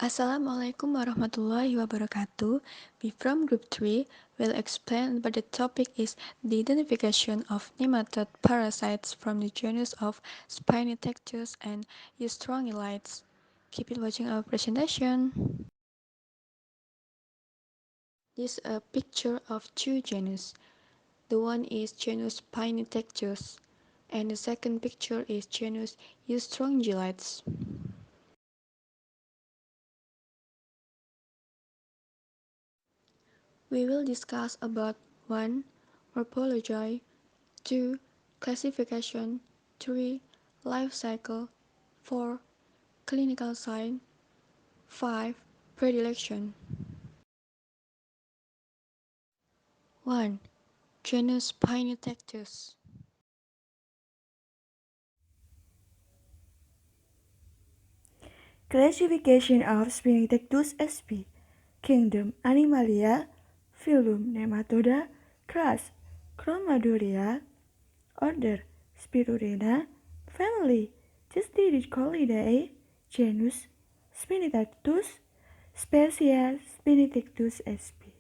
Assalamualaikum warahmatullahi wabarakatuh. We from Group 3 will explain about the topic is the identification of nematode parasites from the genus of Spinitectus and Eustrongylides. Keep it watching our presentation. This is a picture of two genus. The one is genus Spinitectus and the second picture is genus Eustrongylides. We will discuss about 1. Morphology, 2. Classification, 3. Life cycle, 4. Clinical sign, 5. Predilection. 1. Genus Spinitectus. Classification of Spinitectus sp. Kingdom Animalia, Phylum Nematoda, Class Chromadorea, Order Spirurina, Family Cystidicolidae, Genus Spinitectus, Species Spinitectus sp.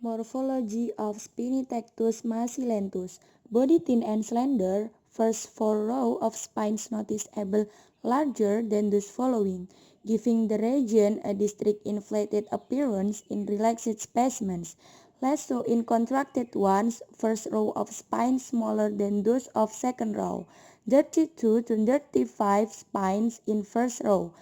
Morphology of Spinitectus massilentus. Body thin and slender. First four rows of spines noticeable larger than those following, giving the region a distinct inflated appearance in relaxed specimens. Less so in contracted ones. First row of spines smaller than those of second row. 32 to 35 spines in first row.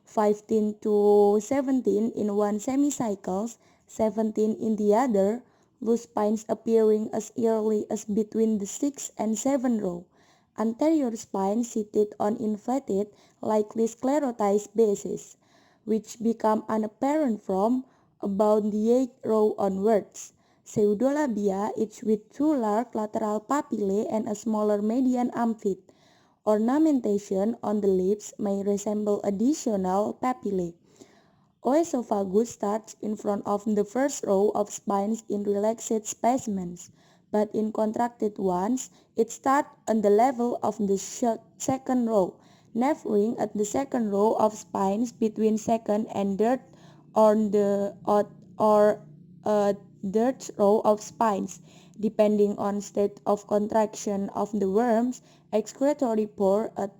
15 to 17 in one semicycles, 17 in the other, loose spines appearing as early as between the 6th and 7th row. Anterior spines seated on inflated, likely sclerotized bases, which become unapparent from about the 8th row onwards. Pseudolabia, each with two large lateral papillae and a smaller median amphith. Ornamentation on the lips may resemble additional papillae. Oesophagus starts in front of the first row of spines in relaxed specimens, but in contracted ones, it starts on the level of the second row, neighboring at the second row of spines between second and third or third row of spines, depending on state of contraction of the worm's excretory pore at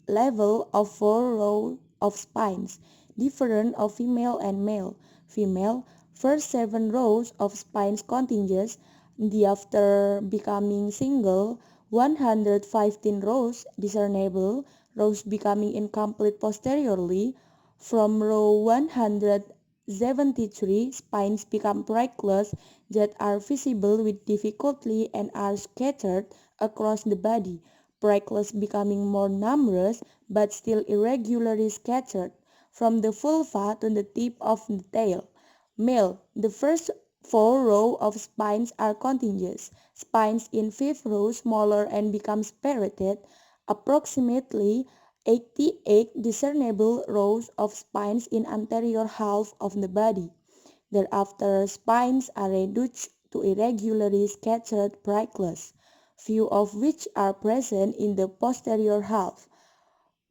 level of four rows of spines, different of female and male. Female, first 7 rows of spines contiguous, thereafter becoming single, 115 rows discernible, rows becoming incomplete posteriorly. From row 173, spines become bractless that are visible with difficulty and are scattered across the body. Bractless becoming more numerous but still irregularly scattered from the vulva to the tip of the tail. Male, the first 4 rows of spines are contiguous. Spines in 5th row smaller and become spirated. Approximately 88 discernible rows of spines in anterior half of the body. Thereafter, spines are reduced to irregularly scattered bractless, few of which are present in the posterior half.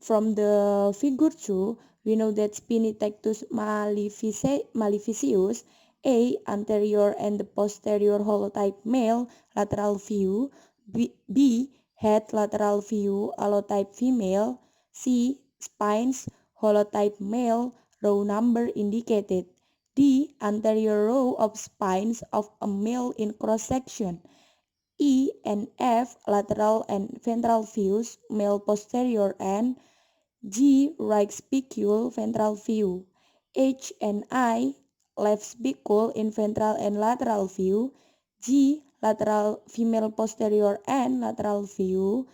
From the figure 2, we know that Spinitectus maleficius, A. Anterior and the posterior holotype male, lateral view, B. Head lateral view, allotype female, C. Spines, holotype male, row number indicated, D. Anterior row of spines of a male in cross-section, E and F lateral and ventral views, male posterior and G. Right spicule ventral view, H and I left spicule in ventral and lateral view, G. Lateral female posterior and lateral view,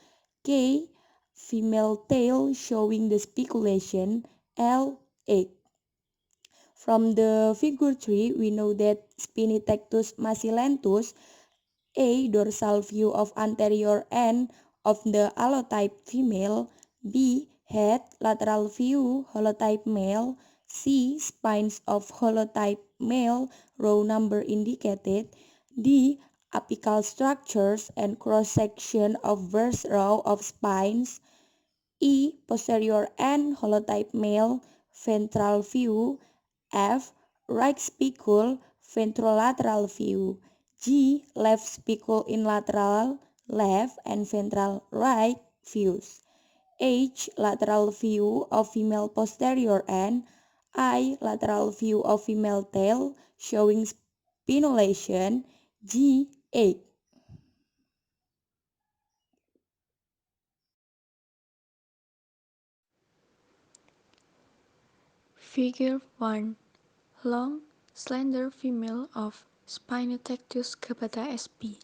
K. Female tail showing the spiculation, L. egg. From the figure 3, we know that Spinitectus massilentus, A. Dorsal view of anterior end of the allotype female, B. Head lateral view holotype male, C. Spines of holotype male, row number indicated, D. apical structures and cross-section of verse row of spines. E. Posterior and holotype male, ventral view. F. Right spicule, ventrolateral view. G. Left spicule in lateral left and ventral right views. H. Lateral view of female posterior end. I. Lateral view of female tail showing spinulation. G. 8. Figure 1. Long, slender female of Spinitectus capata sp.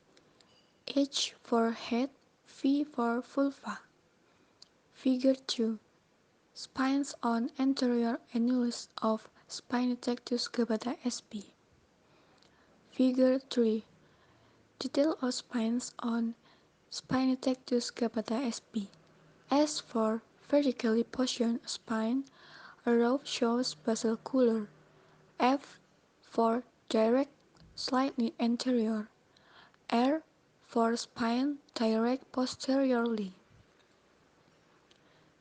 H for head, V for vulva. Figure 2. Spines on anterior annulus of Spinitectus capata sp. Figure 3. Detail of spines on Spinitectus capata sp. S for vertically positioned spine, a row shows basal cooler. F for direct, slightly anterior. R for spine direct posteriorly.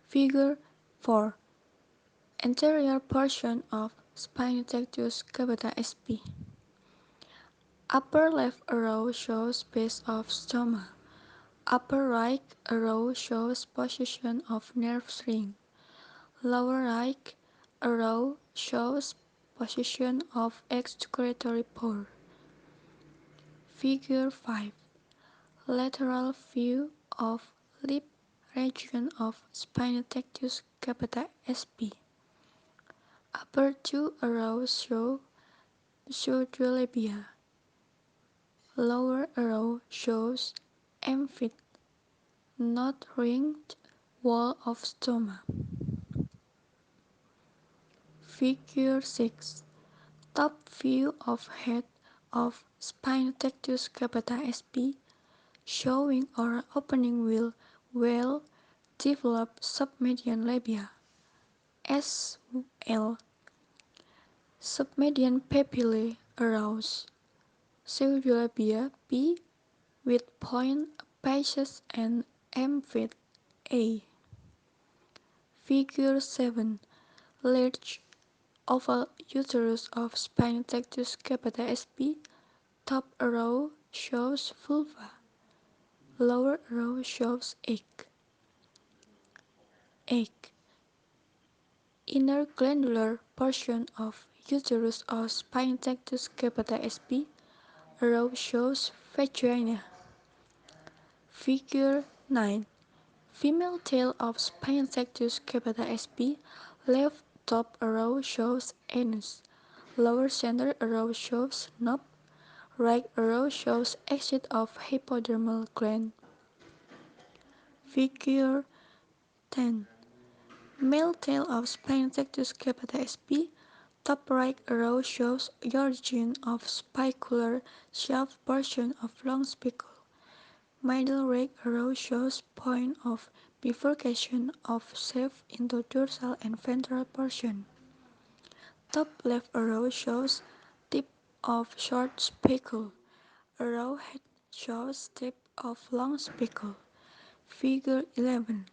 Figure 4. Anterior portion of Spinitectus capita sp. Upper left row shows base of stoma. Upper right row shows position of nerve ring. Lower right row shows position of excretory pore. Figure 5. Lateral view of lip region of Spinitectus capita sp. Upper two rows show pseudolabia. Lower row shows amphith, not ringed wall of stoma. Figure 6. Top view of head of Spinitectus capita sp. Showing or opening will well develop submedian labia. SL. Submedian papillae aroused. Pseudolabia P with point apices and amphith A. Figure 7. Large oval uterus of Spinitectus capita sp. Top row shows vulva. Lower row shows egg. Egg. Inner glandular portion of uterus of Spinitectus capita sp. Row shows vagina. Figure 9. Female tail of Spinitectus capita sp. Left top row shows anus. Lower center row shows knob. Right row shows exit of hypodermal gland. Figure 10. Male tail of Spinitectus capita sp. Top right row shows origin of spicular shaft portion of long spicule. Middle right row shows point of bifurcation of shaft into dorsal and ventral portion. Top left row shows tip of short spicule. Row head shows tip of long spicule. Figure 11.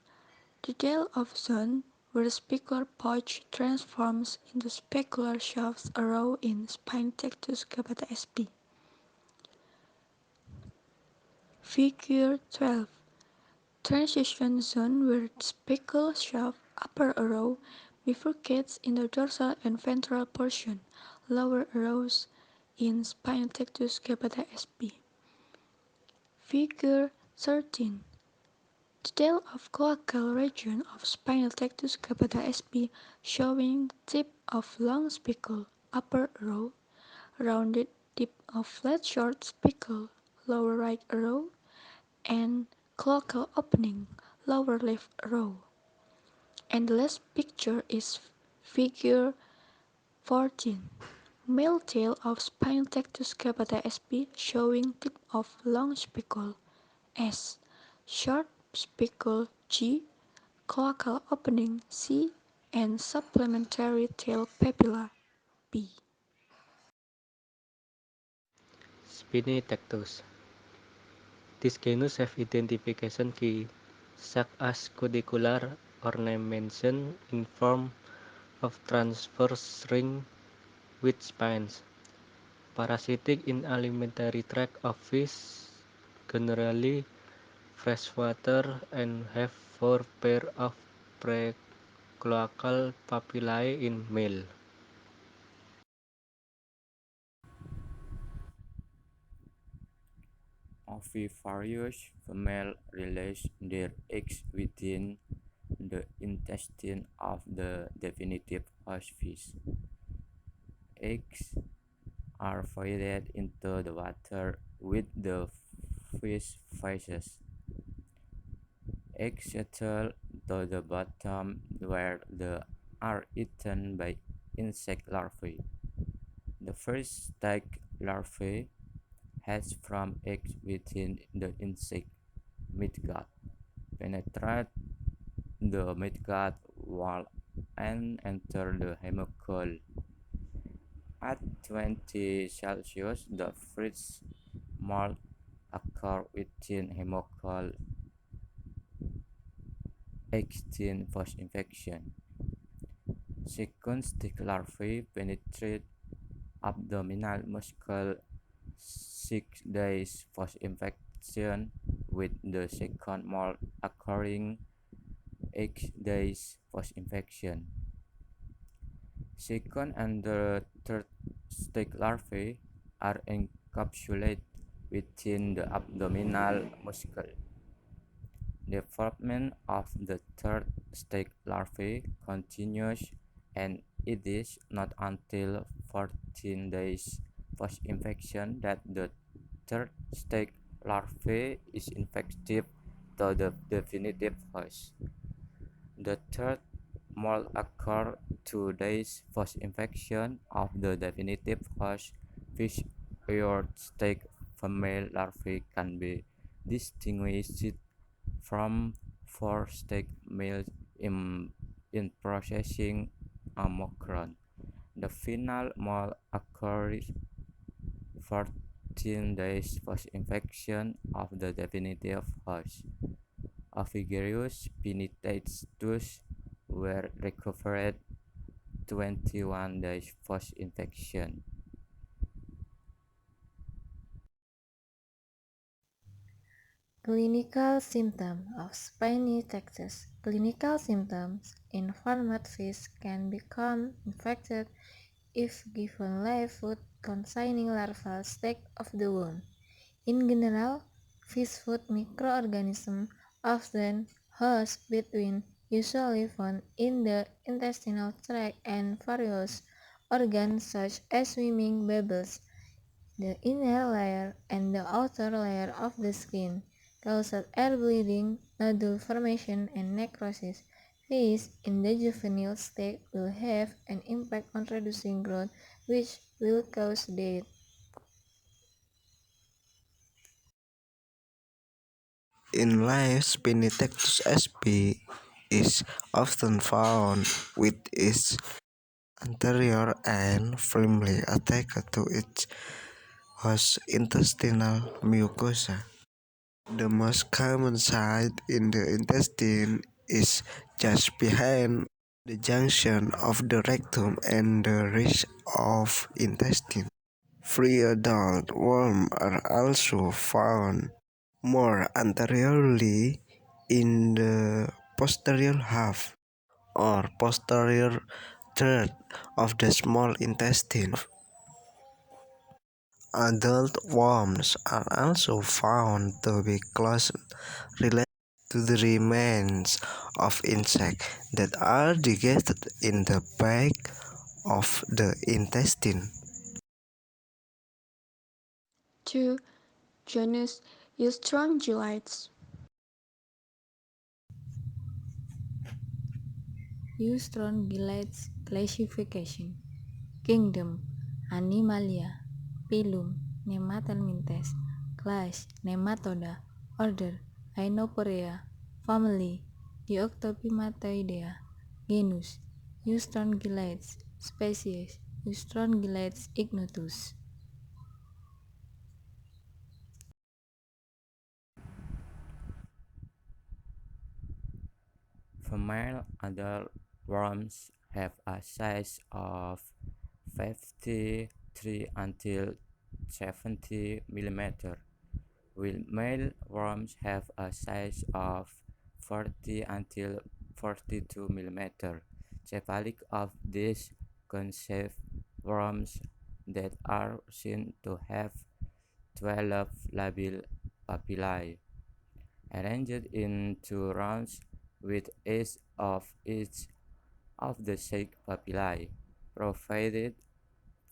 Detail of zone where spicular pouch transforms into spicular shafts row in Spinitectus capita sp. Figure 12. Transition zone where spicular shaft upper row bifurcates in the dorsal and ventral portion, lower rows in Spinitectus capita sp. Figure 13. Detail of cloacal region of Spinitectus capita sp. Showing tip of long spicule, upper row, rounded tip of flat short spicule, lower right row, and cloacal opening, lower left row. And the last picture is figure 14. Male tail of Spinitectus capita sp. Showing tip of long spicule S, short spicule G, cloacal opening C, and supplementary tail papilla P. Spinitectus. This genus have identification key, such as cuticular ornamentation in form of transverse ring with spines. Parasitic in alimentary tract of fish, generally freshwater, and have 4 pair of precloacal papillae in male. Oviparous females release their eggs within the intestine of the definitive host fish. Eggs are voided into the water with the fish feces. Eggs settle to the bottom where they are eaten by insect larvae. The first stag larvae hatch from eggs within the insect midgut, penetrate the midgut wall and enter the hemicule. At 20 Celsius, the first molt occur within hemicule extinct post-infection. Second stick larvae penetrate abdominal muscle 6 days post-infection, with the second molt occurring 8 days post-infection. Second and the third stick larvae are encapsulated within the abdominal muscle. Development of the third stage larvae continues, and it is not until 14 days post-infection that the third stage larvae is infective to the definitive host. The third molt occurs 2 days post-infection of the definitive host, which earth stage female larvae can be distinguished from 4 stage males in processing Omicron. The final molt occurs 14 days post-infection of the definitive host. Ovigerous Spinitectus were recovered 21 days post-infection. Clinical symptoms of Spinitectus. Clinical symptoms in farmed fish can become infected if given live food containing larval stage of the wound. In general, fish food microorganisms often host between, usually found in the intestinal tract and various organs such as swimming bubbles. The inner layer and the outer layer of the skin causes air bleeding, nodule formation, and necrosis. Fish in the juvenile state will have an impact on reducing growth, which will cause death. In life, Spinitectus sp is often found with its anterior end firmly attached to its host intestinal mucosa. The most common site in the intestine is just behind the junction of the rectum and the ridge of intestine. Free adult worms are also found more anteriorly in the posterior half or posterior third of the small intestine. Adult worms are also found to be closely related to the remains of insects that are digested in the back of the intestine. 2. Genus Eustrongylides. Eustrongylides classification. Kingdom Animalia. Phylum Nematode. Class Nematoda. Order Hyenoporea. Family Dioctopimatoidea. Genus Eustrongylides. Species Eustrongylides ignotus. Female adult worms have a size of 53 until 70 millimeter, while male worms have a size of 40 until 42 millimeter. Cephalic of these concave worms that are seen to have 12 labial papillae, arranged in two rounds with each of the 6 papillae provided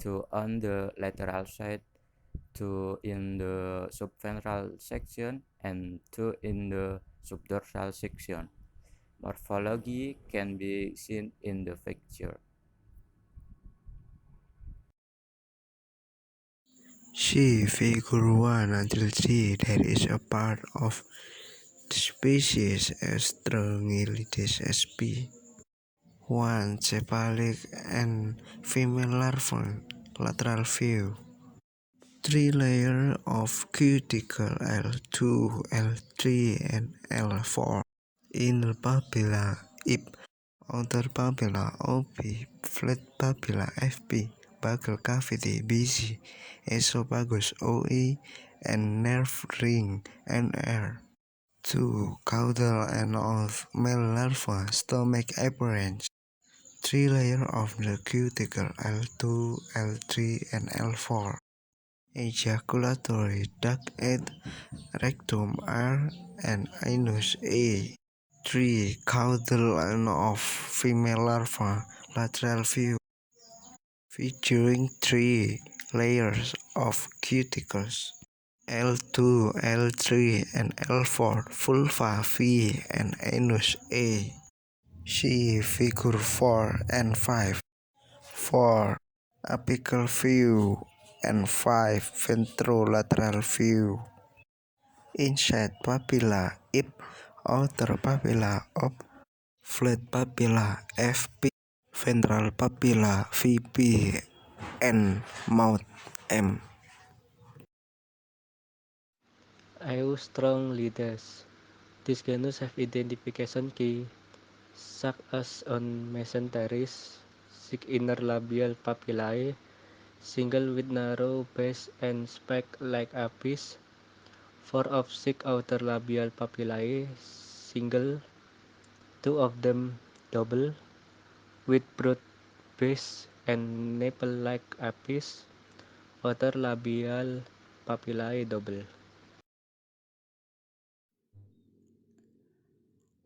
two on the lateral side, two in the subventral section, and two in the subdorsal section. Morphology can be seen in the picture. See figure 1 until 3. There is a part of the species Eustrongylides sp. 1. Cephalic and female larvae. Lateral view. 3 layers of cuticle L2, L3, and L4. Inner papilla IP, outer papilla OP, flat papilla FP, buccal cavity BC, esophagus OE, and nerve ring NR. 2. Caudal and of male larva, stomach appearance. 3 layers of the cuticle L2, L3, and L4. Ejaculatory duct at rectum R and anus A. 3. Caudal and of female larva, lateral view, featuring 3 layers of cuticles. L2, L3, and L4, vulva V and anus A. See figure 4 and 5. 4. Apical view and 5. Ventrolateral view. Inside papilla IP, outer papilla OP, flat papilla FP, ventral papilla VP, and mouth M. Eustrongylides. This genus have identification key, such as on mesenteries, 6 inner labial papillae, single with narrow base and spike-like apice, 4 of 6 outer labial papillae, single, 2 of them double, with broad base and nipple-like apice, outer labial papillae double.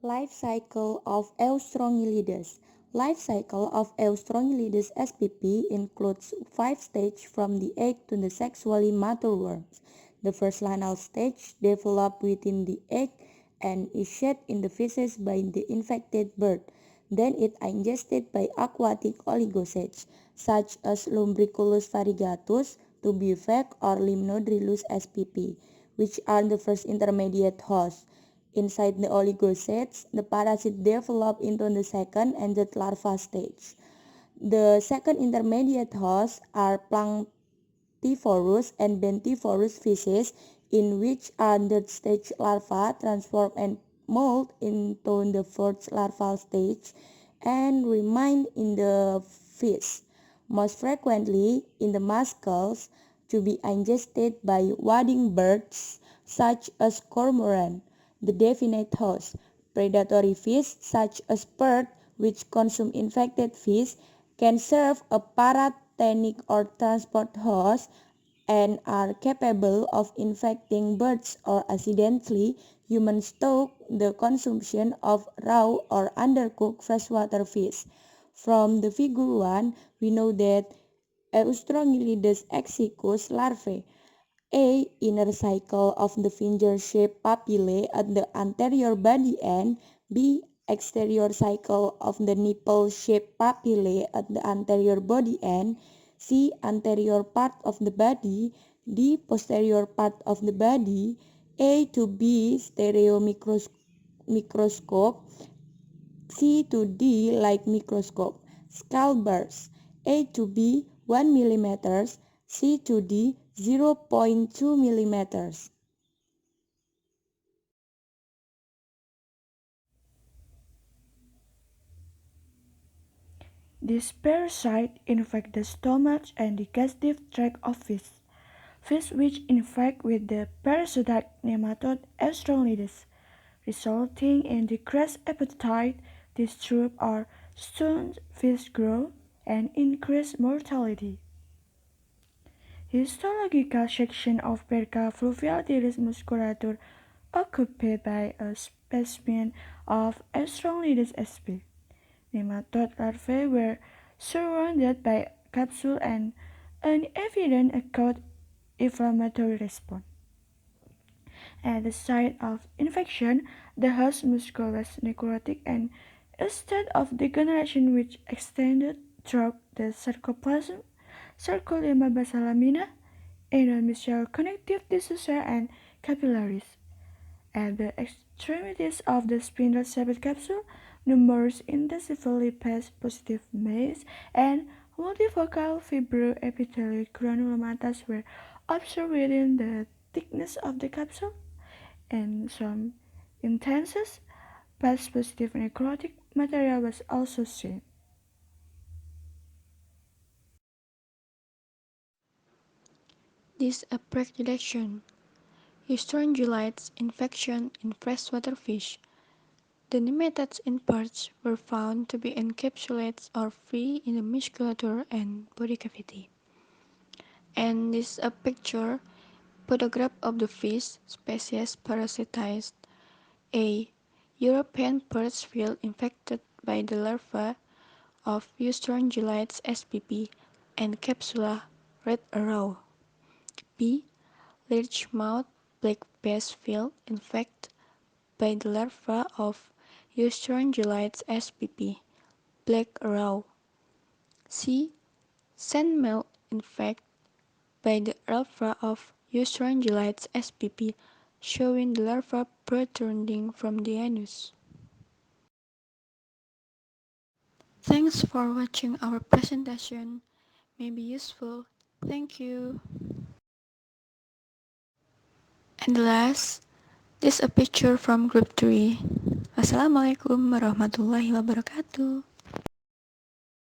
Life cycle of Eustrongylides. Life cycle of Eustrongylides spp includes 5 stages from the egg to the sexually mature worms. The first lanal stage develops within the egg and is shed in the feces by the infected bird. Then it ingested by aquatic oligosacs such as Lumbriculus variegatus, Tubivac, or Limnodrilus spp, which are the first intermediate hosts. Inside the oligosacs, the parasite develop into the second and the larva stage. The second intermediate hosts are Planktivorus and Bentivorus species, in which the stage larva transform and mold into the fourth larval stage and remain in the fish, most frequently in the muscles, to be ingested by wading birds such as cormorant. The definite host, predatory fish such as perch, which consume infected fish, can serve a paratenic or transport host and are capable of infecting birds or accidentally human stock the consumption of raw or undercooked freshwater fish. From the figure 1, we know that Eustrongylides exicus larvae inner cycle of the finger-shaped papillae at the anterior body end. B. Exterior cycle of the nipple-shaped papillae at the anterior body end. C. Anterior part of the body. D. Posterior part of the body. A to B. Stereo microscope. C to D light microscope. Scale burst. A to B 1 mm, C to D 0.2 millimeters. This parasite infects the stomach and digestive tract of fish. Fish which infect with the parasitic nematode Eustrongylides, resulting in decreased appetite, disrupt or stunt fish growth, and increased mortality. Histological section of Perca fluviatilis musculatur occupied by a specimen of Eustrongylides sp. Nematode larvae were surrounded by capsule and an evident acute inflammatory response. At the site of infection, the host muscle was necrotic and a state of degeneration which extended throughout the sarcoplasm, sarcolemma basalamina, endometrial connective tissue and capillaries. At the extremities of the spindle-shaped capsule, numerous intensively positive mass and multifocal fibroepithelial granulomas were observed within the thickness of the capsule, and some intense positive necrotic material was also seen. This upregulation Eustrongylides infection in freshwater fish. The nematodes in parts were found to be encapsulated or free in the musculature and body cavity. And this is a picture photograph of the fish species parasitized. A European perch field infected by the larva of Eustrongylides spp and capsula red arrow. B. Largemouth black-bass field infected by the larva of Eustrongylides spp. Black arrow. C. Sandmelt infected by the larva of Eustrongylides spp, showing the larva protruding from the anus. Thanks for watching our presentation. May be useful. Thank you. And last, this is a picture from group 3. Wassalamualaikum warahmatullahi wabarakatuh.